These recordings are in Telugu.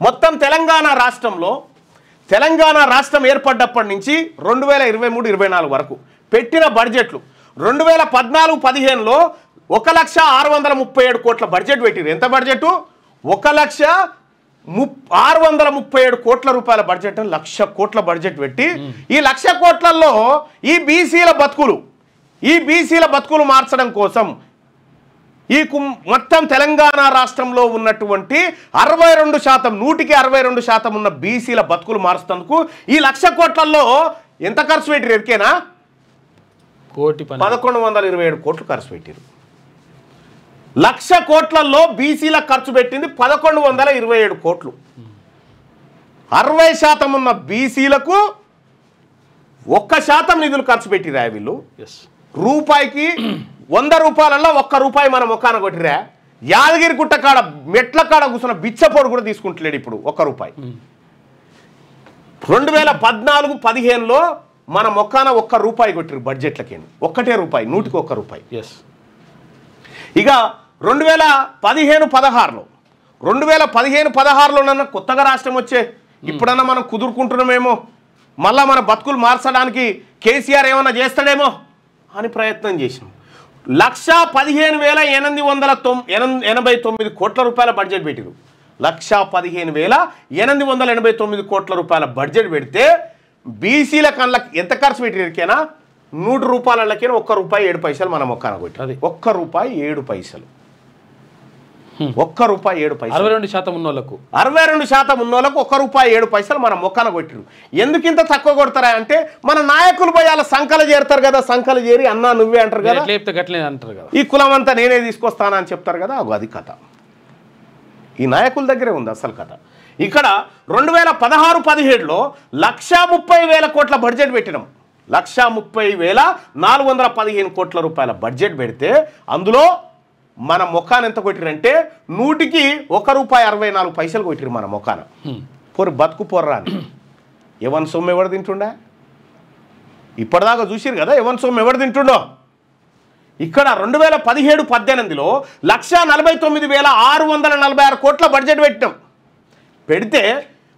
మొత్తం తెలంగాణ రాష్ట్రం ఏర్పడ్డప్పటి నుంచి 2023-24 వరకు పెట్టిన బడ్జెట్లు 2014-15లో 1,637 కోట్ల బడ్జెట్ పెట్టిరు. ఎంత బడ్జెట్? 1,637 కోట్ల రూపాయల బడ్జెట్, 1,00,000 కోట్ల బడ్జెట్ పెట్టి ఈ 1,00,000 కోట్లలో ఈ బీసీల బతుకులు మార్చడం కోసం ఈ మొత్తం తెలంగాణ రాష్ట్రంలో ఉన్నటువంటి 62%, 162% ఉన్న బీసీల బతుకులు మార్చేందుకు ఈ 1,00,000 కోట్లలో ఎంత ఖర్చు పెట్టిరు? ఎరికేనా? 1,127 కోట్లు ఖర్చు పెట్టిరు. 1,00,000 కోట్లలో బీసీల ఖర్చు పెట్టింది 1,127 కోట్లు. 60% ఉన్న బీసీలకు 1% నిధులు ఖర్చు పెట్టిరా వీళ్ళు. రూపాయికి 100 రూపాయలలో 1 రూపాయి మన మొక్కాన కొట్టిరా. యాదగిరి గుట్ట కాడ మెట్ల కాడ కూర్చున్న బిచ్చపోడు కూడా తీసుకుంటలేడు ఇప్పుడు 1 రూపాయి. 2014-15లో మన మొక్కాన 1 రూపాయి కొట్టిరు బడ్జెట్లకి. 1 రూపాయి, 100కి 1 రూపాయి. ఇక 2015-16లో నన్న కొత్తగా రాష్ట్రం వచ్చే ఇప్పుడన్నా మనం కుదురుకుంటున్నామేమో, మళ్ళా మన బతుకులు మార్చడానికి కేసీఆర్ ఏమన్నా చేస్తాడేమో అని ప్రయత్నం చేసినాం. 1,15,889 కోట్ల రూపాయల బడ్జెట్ పెట్టిరు. 1,15,889 కోట్ల రూపాయల బడ్జెట్ పెడితే బీసీల కళ్ళకి ఎంత ఖర్చు పెట్టిరికేనా? 100 రూపాయలకేనా 1 రూపాయి 7 పైసలు మనం మొక్కాన కొట్టి. అది 1 రూపాయి 7 పైసలు. 1 రూపాయి 7 పైసలు. 62% ఉన్నోళ్ళకు 1 రూపాయి 7 పైసలు మనం మొక్కాన కొట్టిరు. ఎందుకు ఇంత తక్కువ కొడతారా అంటే మన నాయకులు పోయి అలా సంకలు చేరుతారు కదా, సంకలు చేరి అన్నా నువ్వే అంటారు కదా, ఈ కులం అంతా నేనే తీసుకొస్తానా అని చెప్తారు కదా. అది కథ ఈ నాయకుల దగ్గరే ఉంది అసలు కథ. ఇక్కడ 2016-17లో 1,30,000 కోట్ల బడ్జెట్ పెట్టినాం. 1,30,415 కోట్ల రూపాయల బడ్జెట్ పెడితే అందులో మన మొక్కాన ఎంత కొట్టిరంటే 100కి 1 రూపాయి 64 పైసలు కొట్టిరు మన మొక్కాన. బతుకు పొర్రా అని ఎవరి సొమ్ము ఎవరు తింటుండే? ఇప్పటిదాకా చూసిరు కదా ఎవరి సొమ్ము ఎవరు తింటుండో. ఇక్కడ 2017-18లో 1,49,646 కోట్ల బడ్జెట్ పెట్టినాం. పెడితే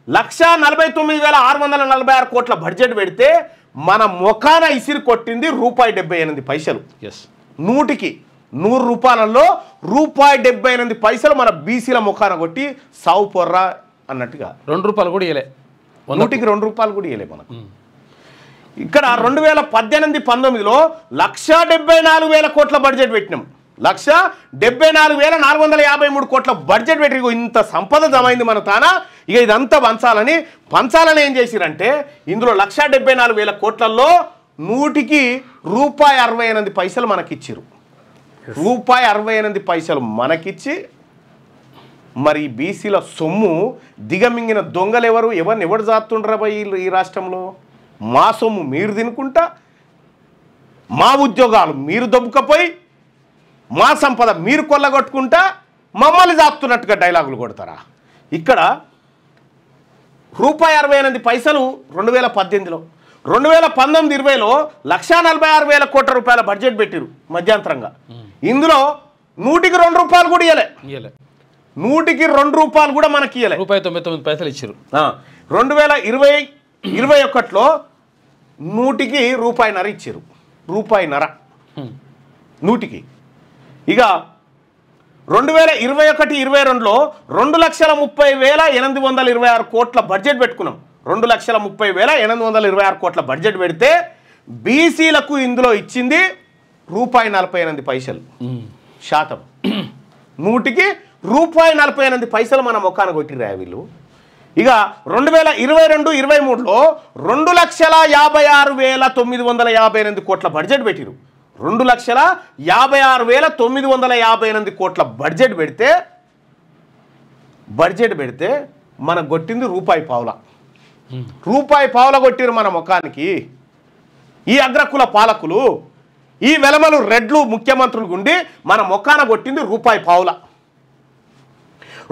1,49,646 కోట్ల బడ్జెట్ పెడితే మన మొఖాన ఇసిరి కొట్టింది ₹78. 100కి 100 రూపాయలలో ₹78 మన బీసీల మొఖాన కొట్టి సావు పొర్రా అన్నట్టుగా. 2 రూపాయలు కూడా ఇవ్వలే, 100కి 2 రూపాయలు కూడా ఇవ్వలే మనకు. ఇక్కడ 2018-19లో 1,74,000 కోట్ల బడ్జెట్ పెట్టినాం. 1,74,453 కోట్ల బడ్జెట్ పెట్టి ఇంత సంపద జమైంది మన తానా. ఇక ఇదంతా పంచాలని ఏం చేసిరంటే ఇందులో 1,74,000 కోట్లలో 100కి ₹68 మనకిచ్చిరు. ₹68 మనకిచ్చి మరి బీసీల సొమ్ము దిగమింగిన దొంగలు ఎవరిని జాతుండ్రా ఈ రాష్ట్రంలో? మా సొమ్ము మీరు తినుకుంటా, మా ఉద్యోగాలు మీరు దొబ్బుకపోయి, మా సంపద మీరు కొల్లగొట్టుకుంటా మమ్మల్ని జాతున్నట్టుగా డైలాగులు కొడతారా? ఇక్కడ ₹68 2018లో, 2019-20లో 1,46,000 కోట్ల రూపాయల బడ్జెట్ పెట్టిరు మధ్యంతరంగా. ఇందులో 100కి 2 రూపాయలు కూడా ఇవ్వలే. 100కి 2 రూపాయలు కూడా మనకి ఇవ్వలే. ₹99 ఇచ్చారు. 2020-21లో 100కి ₹1.5 ఇచ్చారు. ₹1.5 100కి. ఇక 2021-22లో 2,30,826 కోట్ల బడ్జెట్ పెట్టుకున్నాం. 2,30,826 కోట్ల బడ్జెట్ పెడితే బీసీలకు ఇందులో ఇచ్చింది ₹48 శాతం. 100కి ₹48 మన మొక్కాన కొట్టిరా వీళ్ళు. ఇక 2022-23లో 2,56,958 కోట్ల బడ్జెట్ పెట్టిరు. 2,56,958 కోట్ల బడ్జెట్ పెడితే మనకు కొట్టింది ₹1.5 కొట్టిరు మన ముఖానికి. ఈ అగ్రకుల పాలకులు, ఈ వెలమలు రెడ్లు ముఖ్యమంత్రులు గుండి మన ముఖాన కొట్టింది ₹1.5.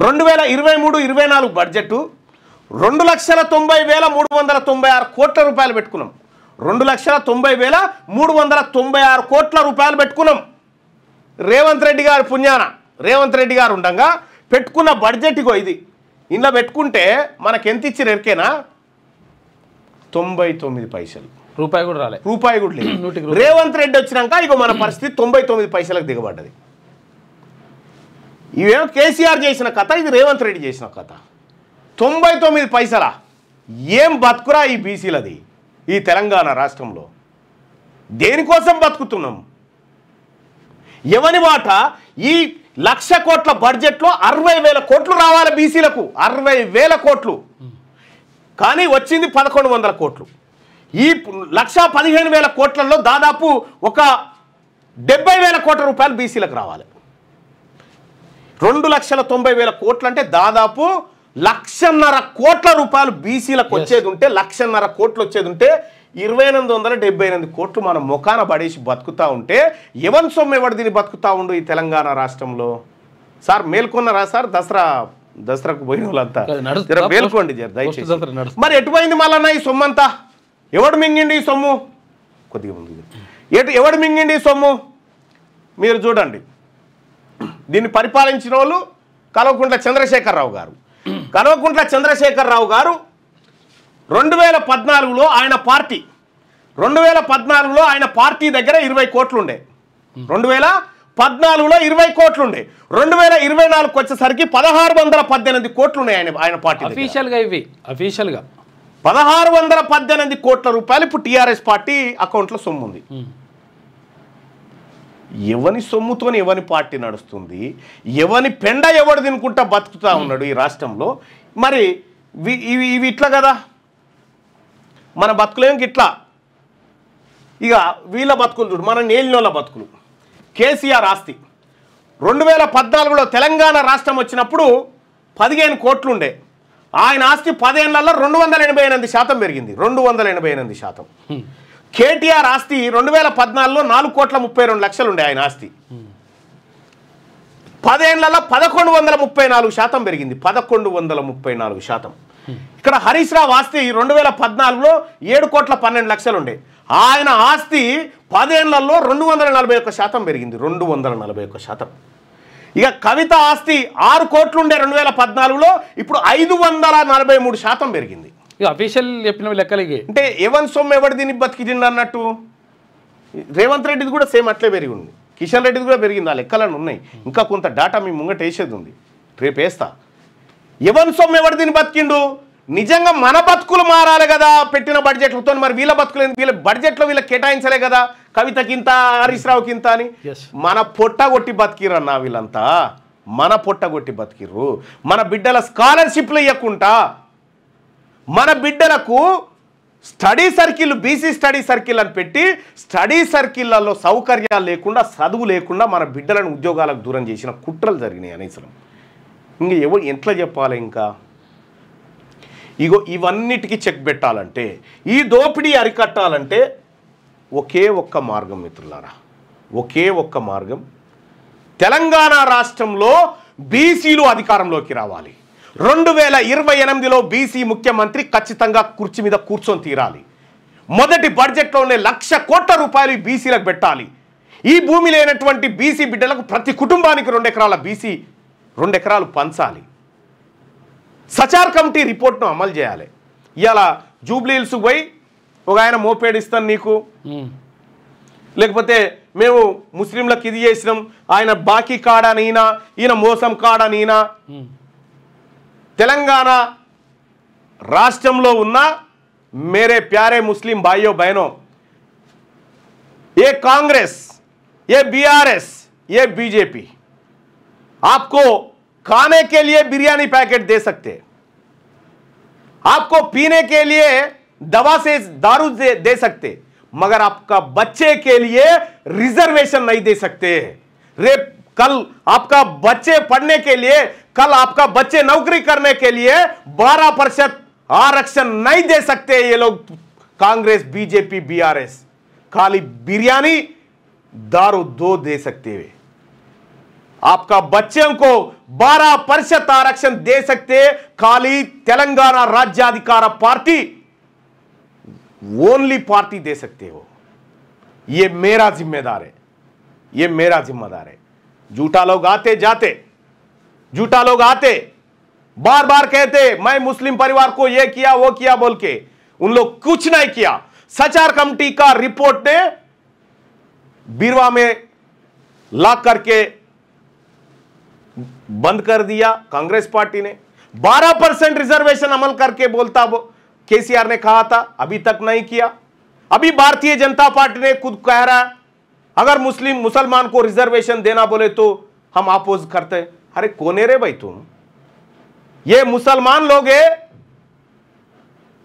2023-24 బడ్జెట్ 2,90,396 కోట్ల రూపాయలు పెట్టుకున్నాం. 2,90,396 కోట్ల రూపాయలు పెట్టుకున్నాం. రేవంత్ రెడ్డి గారు పుణ్యాన రేవంత్ రెడ్డి గారు ఉండగా పెట్టుకున్న బడ్జెట్ ఇగో ఇది. ఇంట్లో పెట్టుకుంటే మనకు ఎంత ఇచ్చారు ఎరికేనా 99 పైసలు. రూపాయి కూడా రాలేదు. రూపాయి కూడా లేదు. రేవంత్ రెడ్డి వచ్చినాక ఇక మన పరిస్థితి 99 పైసలకు దిగబడ్డది. ఇవేమో కేసీఆర్ చేసిన కథ, ఇది రేవంత్ రెడ్డి చేసిన కథ. 99 పైసలా? ఏం బతుకురా ఈ బీసీలది ఈ తెలంగాణ రాష్ట్రంలో? దేనికోసం బతుకుతున్నాం? ఎవని మాట? ఈ 1,00,000 కోట్ల బడ్జెట్లో 60,000 కోట్లు రావాలి బీసీలకు, 60,000 కోట్లు. కానీ వచ్చింది 1,100 కోట్లు. ఈ 1,15,000 కోట్లలో దాదాపు ఒక 70,000 కోట్ల రూపాయలు బీసీలకు రావాలి. 2,90,000 కోట్లు అంటే దాదాపు 1,50,000 కోట్ల రూపాయలు బీసీలకు వచ్చేది ఉంటే, 1,50,000 కోట్లు వచ్చేది ఉంటే 2,878 కోట్లు మనం ముఖాన పడేసి బతుకుతా ఉంటే ఎవరి సొమ్ము ఎవడు దీన్ని బతుకుతా ఉండు ఈ తెలంగాణ రాష్ట్రంలో? సార్ మేల్కొన్నారా సార్? దసరాకు పోయిన వాళ్ళంతా మేల్కోండి దయచేసి. మరి ఎటుపోయింది మళ్ళీ ఈ సొమ్ము అంతా? ఎవడు మింగిండి ఈ సొమ్ము? కొద్దిగా ముందు ఎవడు మింగిండి ఈ సొమ్ము? మీరు చూడండి. దీన్ని పరిపాలించిన వాళ్ళు కల్వకుంట్ల చంద్రశేఖరరావు గారు. కల్వకుంట్ల చంద్రశేఖరరావు గారు 2014లో ఆయన పార్టీ 2014లో ఆయన పార్టీ దగ్గర 20 కోట్లు ఉండే. 2014లో 20 కోట్లు ఉండే. 2024కి వచ్చేసరికి 1,618 కోట్లు ఉన్నాయి ఆయన పార్టీ. అఫీషియల్గా ఇవి అఫీషియల్గా 1,618 కోట్ల రూపాయలు ఇప్పుడు టీఆర్ఎస్ పార్టీ అకౌంట్లో సొమ్ము ఉంది. ఎవని సొమ్ముతోని ఎవని పార్టీ నడుస్తుంది? ఎవని పెండ ఎవడు తినుకుంటా బతుకుతా ఉన్నాడు ఈ రాష్ట్రంలో? మరి ఇవి ఇట్లా కదా, మన బతుకులేం ఇట్లా. ఇక వీళ్ళ బతుకులు చూడు, మన నేలినోళ్ళ బతుకులు. కేసీఆర్ ఆస్తి 2014లో తెలంగాణ రాష్ట్రం వచ్చినప్పుడు 15 కోట్లు ఉండే. ఆయన ఆస్తి 10 ఏళ్లలో 288% పెరిగింది. 288%. కేటీఆర్ ఆస్తి 2014లో 4,32,00,000 ఉండే ఆయన ఆస్తి. 10 ఏళ్లలో 1,134% పెరిగింది. 1,134%. ఇక్కడ హరీష్ రావు ఆస్తి 2014లో 7,12,00,000 ఉండే. ఆయన ఆస్తి 10 ఏళ్లలో 241% పెరిగింది. 241%. ఇక కవిత ఆస్తి 6 కోట్లు ఉండే 2014లో, ఇప్పుడు 543% పెరిగింది. అఫీషియల్ చెప్పిన లెక్కలకి అంటే ఎవరి సొమ్ము ఎవడు దీన్ని బతికింది అన్నట్టు. రేవంత్ రెడ్డిది కూడా సేమ్ అట్లే పెరిగి ఉంది. కిషన్ రెడ్డిది కూడా పెరిగింది. ఆ లెక్కలను ఉన్నాయి. ఇంకా కొంత డేటా మీ ముంగట వేసేది ఉంది, రేపు వేస్తా. ఎవరి సొమ్ము ఎవడు దీన్ని బతికిండు? నిజంగా మన బతుకులు మారాలి కదా పెట్టిన బడ్జెట్లతో. మరి వీళ్ళ బతుకులు వీళ్ళ బడ్జెట్లో వీళ్ళకి కేటాయించలే కదా, కవితకింత హరీష్ రావుకింత అని. మన పొట్ట కొట్టి బతికిరన్నా వీళ్ళంతా, మన పొట్ట కొట్టి బతికిర్రు. మన బిడ్డల స్కాలర్షిప్లు ఇవ్వకుండా, మన బిడ్డలకు study circle, BC study circle అని పెట్టి స్టడీ సర్కిళ్లలో సౌకర్యాలు లేకుండా, చదువు లేకుండా మన బిడ్డలను ఉద్యోగాలకు దూరం చేసిన కుట్రలు జరిగినాయి అనేసరం. ఇంక ఎవరు ఎట్లా చెప్పాలి? ఇంకా ఇగో ఇవన్నిటికీ చెక్ పెట్టాలంటే, ఈ దోపిడీ అరికట్టాలంటే ఒకే ఒక్క మార్గం మిత్రులారా, ఒకే ఒక్క మార్గం. తెలంగాణ రాష్ట్రంలో బీసీలు అధికారంలోకి రావాలి. 2028లో బీసీ ముఖ్యమంత్రి ఖచ్చితంగా కుర్చీ మీద కూర్చొని తీరాలి. మొదటి బడ్జెట్లోనే 1,00,000 కోట్ల రూపాయలు బీసీలకు పెట్టాలి. ఈ భూమి లేనటువంటి బీసీ బిడ్డలకు ప్రతి కుటుంబానికి 2 ఎకరాల బీసీ 2 ఎకరాలు పంచాలి. సచార్ కమిటీ రిపోర్ట్ను అమలు చేయాలి. ఇవాళ జూబ్లీహిల్స్ పోయి ఒక ఆయన మోపేడ్ ఇస్తాను నీకు, లేకపోతే మేము ముస్లింలకు ఇది చేసినాం, ఆయన బాకీ కాడని ఈయన మోసం కాడని తెలంగాణ రాష్ట్రంలో ఉన్న मेरे प्यारे मुस्लिम भाइयों बहनों, ये कांग्रेस, ये बीआरएस, ये बीजेपी आपको खाने के लिए बिरयानी पैकेट दे सकते, आपको पीने के लिए दवा से दारू दे सकते, मगर आपका बच्चे के लिए रिजर्वेशन नहीं दे सकते। कल आपका बच्चे पढ़ने के लिए, कल आपका बच्चे नौकरी करने के लिए 12% आरक्षण नहीं दे सकते ये लोग कांग्रेस, बीजेपी, बीआरएस। खाली बिरयानी दारू 2 दे सकते हैं। आपका बच्चों को 12% आरक्षण दे सकते खाली तेलंगाना राज्याधिकार पार्टी, ओनली पार्टी दे सकते हो। ये मेरा जिम्मेदार है, ये मेरा जिम्मेदार है। झूठा लोग आते जाते, झूठा लोग आते बार बार कहते मैं मुस्लिम परिवार को ये किया वो किया बोल के, उन लोग कुछ नहीं किया। सचार कमेटी का रिपोर्ट ने बीरवा में लॉक करके बंद कर दिया कांग्रेस पार्टी ने। 12% रिजर्वेशन अमल करके बोलता केसीआर ने कहा था, अभी तक नहीं किया। अभी भारतीय जनता पार्टी ने खुद कह रहा है अगर मुसलमान को रिजर्वेशन देना बोले तो हम अपोज करते हैं। अरे कौन है रे भाई तुम? ये मुसलमान लोग है,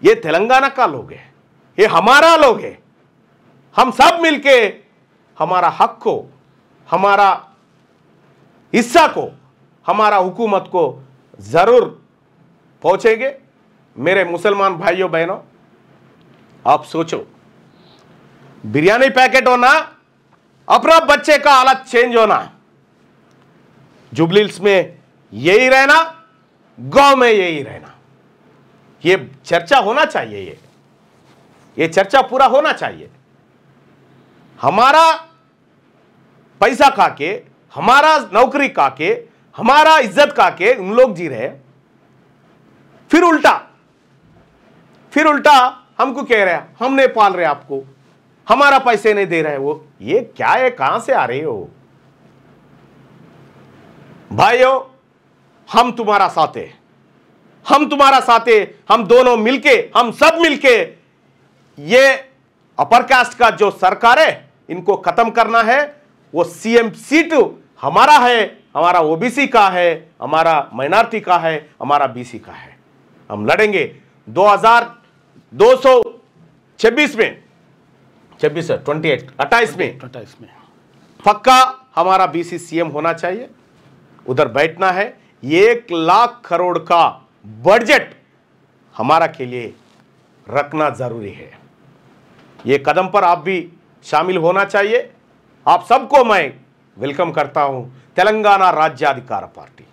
ये तेलंगाना का लोग है, ये हमारा लोग है। हम सब मिलके हमारा हक को, हमारा हिस्सा को, हमारा हुकूमत को जरूर पहुंचेंगे। मेरे मुसलमान भाइयों बहनों, आप सोचो, बिरयानी पैकेट होना, अपना बच्चे का हालत चेंज होना, जुबली हिल्स में यही रहना, गांव में यही रहना, ये चर्चा होना चाहिए। ये चर्चा पूरा होना चाहिए। हमारा पैसा खाके, हमारा नौकरी खाके, हमारा इज्जत खाके उन लोग जी रहे, फिर उल्टा हमको कह रहे हैं हमने पाल रहे आपको, हमारा पैसे नहीं दे रहे। वो ये क्या है? कहां से आ रहे हो भाइयों? हम तुम्हारा साथ है, हम तुम्हारा साथ है। हम दोनों मिलके, हम सब मिलके ये अपर कास्ट का जो सरकार है इनको खत्म करना है। वो सीएम सीट हमारा है, हमारा ओबीसी का है, हमारा माइनॉरिटी का है, हमारा बीसी का है। हम लड़ेंगे 2226 में, 28 में पक्का हमारा बीसी सीएम होना चाहिए। उधर बैठना है। 1 लाख करोड़ का बजट हमारा के लिए रखना जरूरी है। ये कदम पर आप भी शामिल होना चाहिए। आप सबको मैं వెల్కమ్ करता हूं తెలంగాణ రాజ్యాధికార పార్టీ।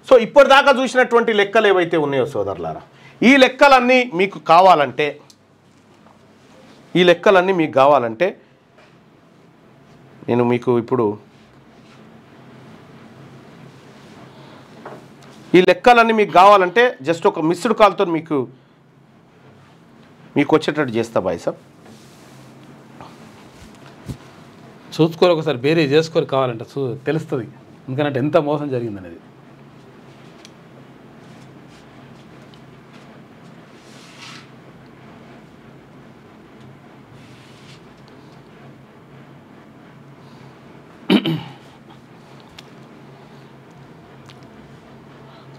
సో ఇప్పటిదాకా చూసినటువంటి లెక్కలు ఏవైతే ఉన్నాయో సోదరులారా, ఈ లెక్కలన్నీ మీకు కావాలంటే నేను మీకు ఇప్పుడు ఈ లెక్కలన్నీ మీకు కావాలంటే జస్ట్ ఒక మిస్డ్ కాల్తో మీకు వచ్చేటట్టు చేస్తా బాయ్ సాబ్। చూసుకోరు ఒకసారి బేరీ చేసుకోరు కావాలంటే తెలుస్తుంది, ఎందుకంటే ఎంత మోసం జరిగిందనేది।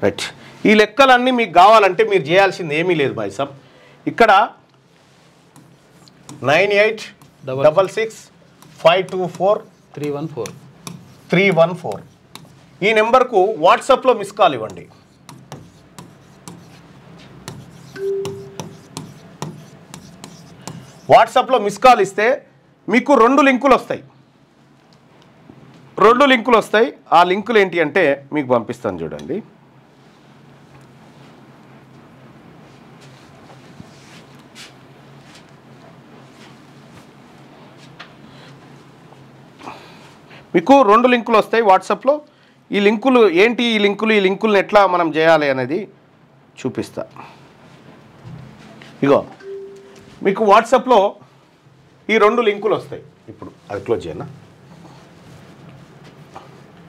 రైట్, ఈ లెక్కలన్నీ మీకు కావాలంటే మీరు చేయాల్సింది ఏమీ లేదు బాయ్ సాబ్। ఇక్కడ 9866524314 ఈ నెంబర్కు వాట్సాప్లో మిస్ కాల్ ఇవ్వండి। వాట్సాప్లో మిస్ కాల్ ఇస్తే మీకు 2 లింకులు వస్తాయి। ఆ లింకులు ఏంటి అంటే మీకు పంపిస్తాను చూడండి। మీకు 2 లింకులు వస్తాయి వాట్సాప్లో। ఈ లింకులు ఏంటి? ఈ లింకులను ఎట్లా మనం చేయాలి అనేది చూపిస్తా। ఇగో మీకు వాట్సాప్లో ఈ 2 లింకులు వస్తాయి। ఇప్పుడు అది క్లోజ్ చేయనా?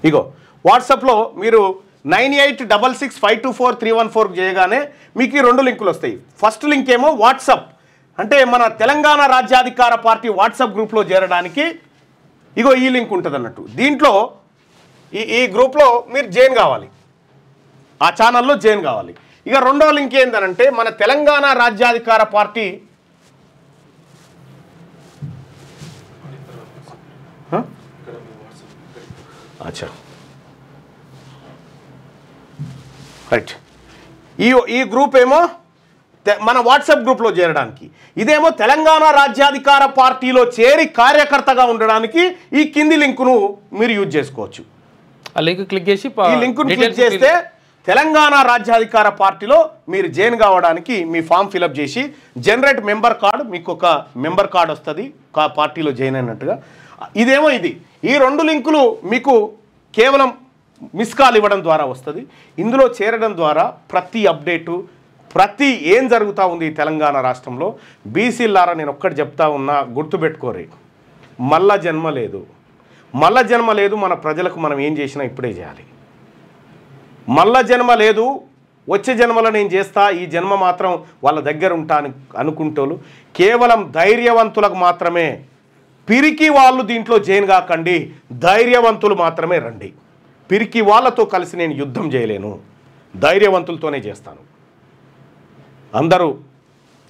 ఇగో వాట్సాప్లో మీరు 9866524314 చేయగానే మీకు ఈ 2 లింకులు వస్తాయి। ఫస్ట్ లింక్ ఏమో వాట్సాప్, అంటే మన తెలంగాణ రాజ్యాధికార పార్టీ వాట్సాప్ గ్రూప్లో చేరడానికి ఇగో ఈ లింక్ ఉంటుంది అన్నట్టు। దీంట్లో ఈ గ్రూప్లో మీరు జాయిన్ కావాలి, ఆ ఛానల్లో జాయిన్ కావాలి। ఇక రెండో లింక్ ఏంటంటే మన తెలంగాణ రాజ్యాధికార పార్టీ అచ్చా రైట్, ఈ గ్రూప్ ఏమో మన వాట్సాప్ గ్రూప్లో చేరడానికి, ఇదేమో తెలంగాణ రాజ్యాధికార పార్టీలో చేరి కార్యకర్తగా ఉండడానికి ఈ కింది లింకును మీరు యూజ్ చేసుకోవచ్చు। ఆ లింక్ క్లిక్ చేసి ఈ లింకును క్లిక్ చేస్తే తెలంగాణ రాజ్యాధికార పార్టీలో మీరు జాయిన్ కావడానికి మీ ఫామ్ ఫిలప్ చేసి జనరేట్ మెంబర్ కార్డ్, మీకు ఒక మెంబర్ కార్డ్ వస్తుంది పార్టీలో జాయిన్ అయినట్టుగా। ఇదేమో ఈ 2 లింకులు మీకు కేవలం మిస్ కాల్ ఇవ్వడం ద్వారా వస్తుంది. ఇందులో చేరడం ద్వారా ప్రతి అప్డేటు ప్రతి ఏం జరుగుతూ ఉంది తెలంగాణ రాష్ట్రంలో. బీసీలారా నేను ఒక్కటి చెప్తా ఉన్నా, గుర్తుపెట్టుకోరే, మళ్ళా జన్మ లేదు, మళ్ళా జన్మ లేదు. మన ప్రజలకు మనం ఏం చేసినా ఇప్పుడే చేయాలి. మళ్ళా జన్మ లేదు, వచ్చే జన్మలో నేను చేస్తా, ఈ జన్మ మాత్రం వాళ్ళ దగ్గర ఉంటా అనుకుంటోళ్ళు కేవలం ధైర్యవంతులకు మాత్రమే. పిరికి వాళ్ళు దీంట్లో జైన్ కాకండి, ధైర్యవంతులు మాత్రమే రండి. పిరికి వాళ్ళతో కలిసి నేను యుద్ధం చేయలేను, ధైర్యవంతులతోనే చేస్తాను. అందరూ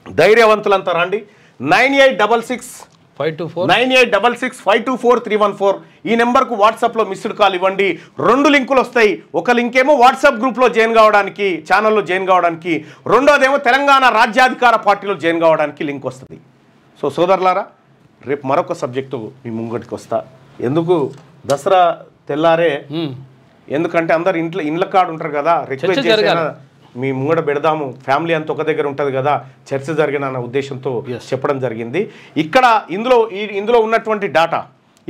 ధైర్యవంతులంతా రండి. 9866524314 ఈ నెంబర్కు వాట్సాప్లో మిస్డ్ కాల్ ఇవ్వండి. 2 లింకులు వస్తాయి. ఒక లింక్ ఏమో వాట్సాప్ గ్రూప్లో జాయిన్ కావడానికి, ఛానల్లో జాయిన్ కావడానికి, రెండోదేమో తెలంగాణ రాజ్యాధికార పార్టీలో జాయిన్ కావడానికి లింక్ వస్తుంది. సో సోదరులారా, రేపు మరొక సబ్జెక్టు మీ ముంగటికి వస్తా. ఎందుకు దసరా తెల్లారే, ఎందుకంటే అందరు ఇండ్ల కాడు ఉంటారు కదా, రిక్వెస్ట్ చేసిన మీ ముంగడ పెడదాము, ఫ్యామిలీ అంతా ఒక దగ్గర ఉంటుంది కదా, చర్చ జరిగిన అన్న ఉద్దేశంతో చెప్పడం జరిగింది. ఇక్కడ ఇందులో ఉన్నటువంటి డాటా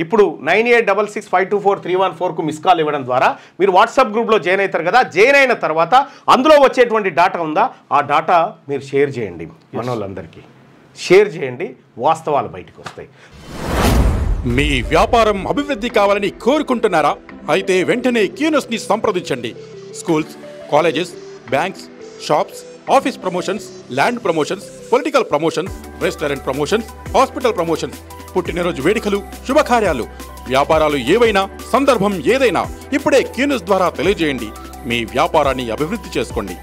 ఇప్పుడు 9866524314కు మిస్ కాల్ ఇవ్వడం ద్వారా మీరు వాట్సాప్ గ్రూప్లో జాయిన్ అవుతారు కదా. జాయిన్ అయిన తర్వాత అందులో వచ్చేటువంటి డాటా ఉందా, ఆ డాటా మీరు షేర్ చేయండి, మన వాళ్ళందరికీ షేర్ చేయండి, వాస్తవాలు బయటకు వస్తాయి. మీ వ్యాపారం అభివృద్ధి కావాలని కోరుకుంటున్నారా? అయితే వెంటనే క్యూనస్ని సంప్రదించండి. Schools, colleges, banks, shops, office promotions, land promotions, political promotions, restaurant promotions, hospital promotions, పుట్టినరోజు వేడుకలు, శుభకార్యాలు, వ్యాపారాలు ఏవైనా, సందర్భం ఏదైనా ఇప్పుడే క్యూనస్ ద్వారా తెలియజేయండి. మీ వ్యాపారాన్ని అభివృద్ధి చేసుకోండి.